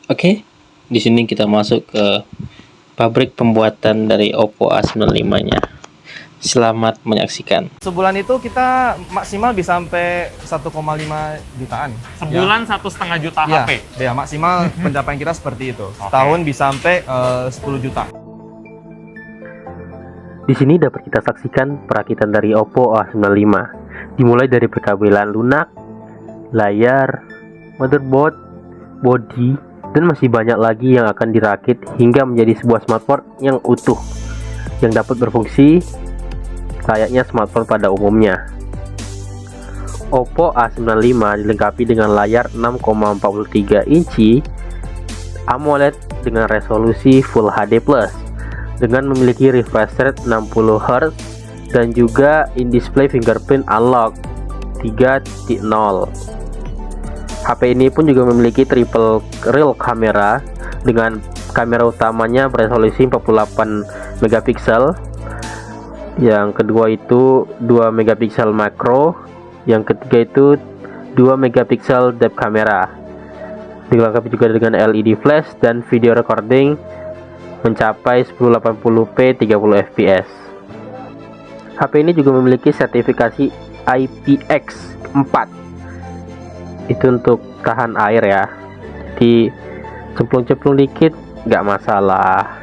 Oke, di sini kita masuk ke pabrik pembuatan dari Oppo A95-nya. Selamat menyaksikan. Sebulan itu kita maksimal bisa sampai 1,5 jutaan. Sebulan 1,5 juta Ya, HP. ya maksimal pencapaian kita seperti itu. Oke. Setahun bisa sampai 10 juta. Di sini dapat kita saksikan perakitan dari Oppo A95, dimulai dari perkabelan lunak, layar, motherboard, body, dan masih banyak lagi yang akan dirakit hingga menjadi sebuah smartphone yang utuh, yang dapat berfungsi layaknya smartphone pada umumnya. Oppo A95 dilengkapi dengan layar 6,43 inci AMOLED dengan resolusi Full HD+, dengan memiliki refresh rate 60 Hz dan juga in-display fingerprint unlock 3.0. HP ini pun juga memiliki triple real kamera dengan kamera utamanya beresolusi 48 megapiksel. Yang kedua itu 2 megapiksel makro, yang ketiga itu 2 megapiksel depth kamera. Dilengkapi juga dengan LED flash dan video recording mencapai 1080p 30 fps. HP ini juga memiliki sertifikasi IPX4. Itu untuk tahan air ya. Jadi cemplung-cemplung dikit nggak masalah.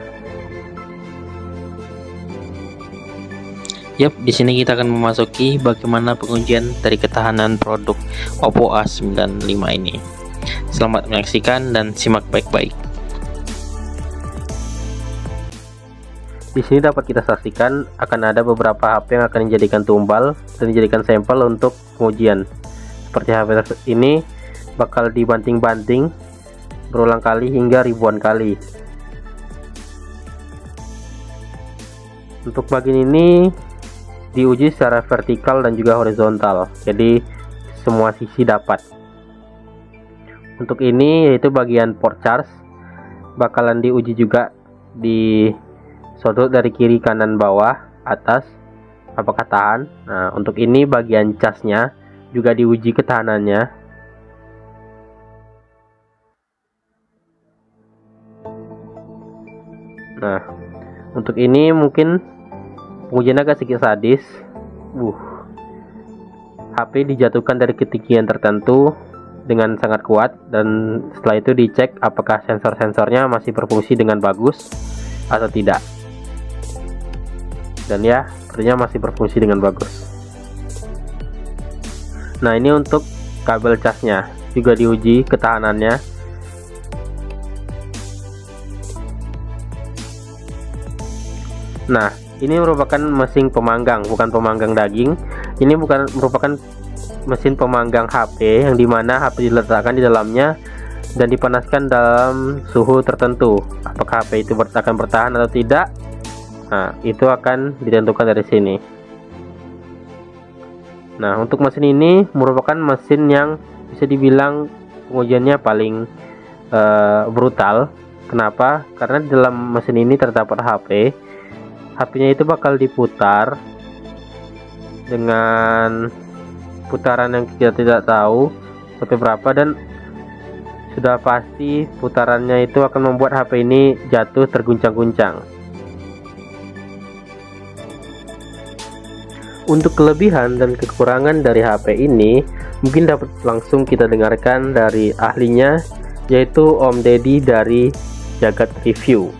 Yap, di sini kita akan memasuki bagaimana pengujian dari ketahanan produk Oppo A95 ini. Selamat menyaksikan dan simak baik-baik. Di sini dapat kita saksikan akan ada beberapa HP yang akan dijadikan tumbal dan dijadikan sampel untuk pengujian. Seperti HP ini bakal dibanting-banting berulang kali hingga ribuan kali. Untuk bagian ini diuji secara vertikal dan juga horizontal, jadi semua sisi dapat. Untuk ini yaitu bagian port charge bakalan diuji juga di sudut dari kiri, kanan, bawah, atas, apakah tahan. Nah, untuk ini bagian casnya juga diuji ketahanannya. Nah, untuk ini mungkin pengujian agak sedikit sadis. HP dijatuhkan dari ketinggian tertentu dengan sangat kuat, dan setelah itu dicek apakah sensor-sensornya masih berfungsi dengan bagus atau tidak. Dan ya, sepertinya masih berfungsi dengan bagus. Nah, ini untuk kabel casnya juga diuji ketahanannya. Nah, ini merupakan mesin pemanggang, bukan pemanggang daging. Ini merupakan mesin pemanggang HP, yang dimana HP diletakkan di dalamnya dan dipanaskan dalam suhu tertentu. Apakah HP itu akan bertahan atau tidak? Nah, itu akan ditentukan dari sini. Nah, untuk mesin ini merupakan mesin yang bisa dibilang pengujiannya paling brutal. Kenapa? Karena di dalam mesin ini terdapat HP-nya itu bakal diputar dengan putaran yang kita tidak tahu seperti berapa, dan sudah pasti putarannya itu akan membuat HP ini jatuh terguncang-guncang. Untuk kelebihan dan kekurangan dari HP ini mungkin dapat langsung kita dengarkan dari ahlinya, yaitu Om Deddy dari Jagat Review.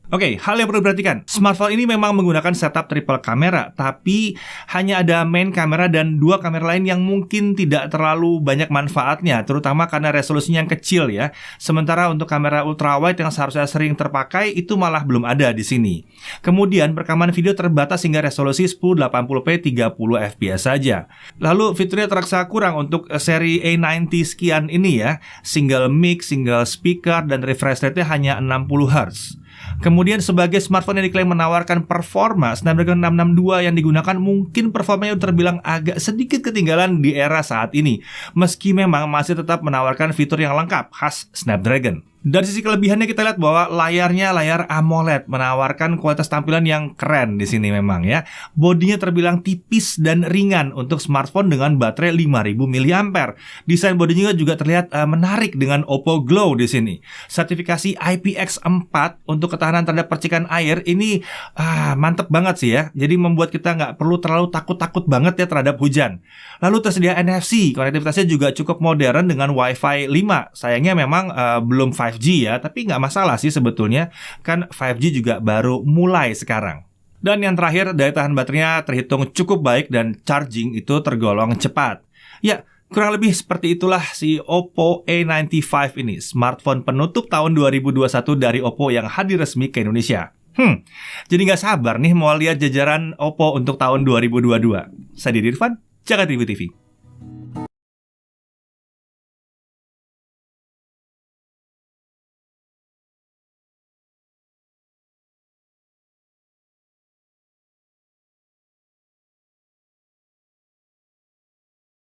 Oke, hal yang perlu diperhatikan, smartphone ini memang menggunakan setup triple kamera, tapi hanya ada main kamera dan 2 kamera lain yang mungkin tidak terlalu banyak manfaatnya, terutama karena resolusinya yang kecil ya. Sementara untuk kamera ultrawide yang seharusnya sering terpakai itu malah belum ada di sini. Kemudian rekaman video terbatas hingga resolusi 1080p 30 fps saja. Lalu fiturnya terasa kurang untuk seri A90 sekian ini ya. Single mic, single speaker, dan refresh rate-nya hanya 60 Hz. Kemudian sebagai smartphone yang diklaim menawarkan performa, Snapdragon 662 yang digunakan mungkin performanya terbilang agak sedikit ketinggalan di era saat ini, meski memang masih tetap menawarkan fitur yang lengkap khas Snapdragon. Dari sisi kelebihannya kita lihat bahwa layarnya layar AMOLED menawarkan kualitas tampilan yang keren di sini memang ya. Bodinya terbilang tipis dan ringan untuk smartphone dengan baterai 5000 mAh. Desain bodinya juga terlihat menarik dengan Oppo Glow di sini. Sertifikasi IPX4 untuk ketahanan terhadap percikan air ini mantep banget sih ya. Jadi membuat kita nggak perlu terlalu takut-takut banget ya terhadap hujan. Lalu tersedia NFC, konektivitasnya juga cukup modern dengan Wi-Fi 5. Sayangnya memang belum 5G ya, tapi nggak masalah sih sebetulnya, kan 5G juga baru mulai sekarang. Dan yang terakhir, daya tahan baterainya terhitung cukup baik dan charging itu tergolong cepat. Ya, kurang lebih seperti itulah si Oppo A95 ini, smartphone penutup tahun 2021 dari Oppo yang hadir resmi ke Indonesia. Jadi nggak sabar nih mau lihat jajaran Oppo untuk tahun 2022. Saya Didi Irfan, Jakarta Tribun TV.